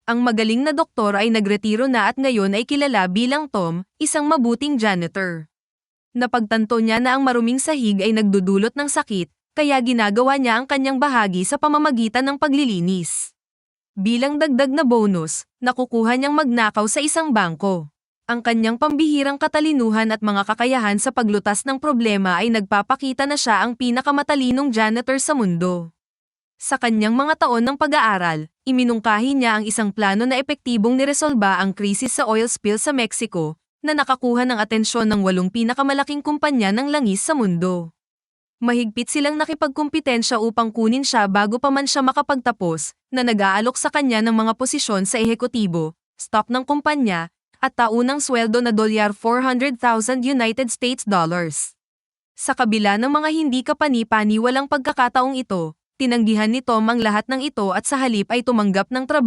Ang magaling na doktor ay nagretiro na at ngayon ay kilala bilang Tom, isang mabuting janitor. Napagtanto niya na ang maruming sahig ay nagdudulot ng sakit, kaya ginagawa niya ang kanyang bahagi sa pamamagitan ng paglilinis. Bilang dagdag na bonus, nakukuha niyang magnakaw sa isang bangko. Ang kanyang pambihirang katalinuhan at mga kakayahan sa paglutas ng problema ay nagpapakita na siya ang pinakamatalinong janitor sa mundo. Sa kanyang mga taon ng pag-aaral, iminungkahi niya ang isang plano na epektibong niresolba ang krisis sa oil spill sa Mexico, na nakakuha ng atensyon ng 8 pinakamalaking kumpanya ng langis sa mundo. Mahigpit silang nakipagkumpitensya upang kunin siya bago pa man siya makapagtapos, na nag-aalok sa kanya ng mga posisyon sa ehekutibo, stock ng kumpanya, at taunang sweldo na $400,000 United States dollars. Sa kabila ng mga hindi kapani-paniwalang pagkakataong ito, tinanggihan ni Tom ang lahat ng ito at sa halip ay tumanggap ng trabaho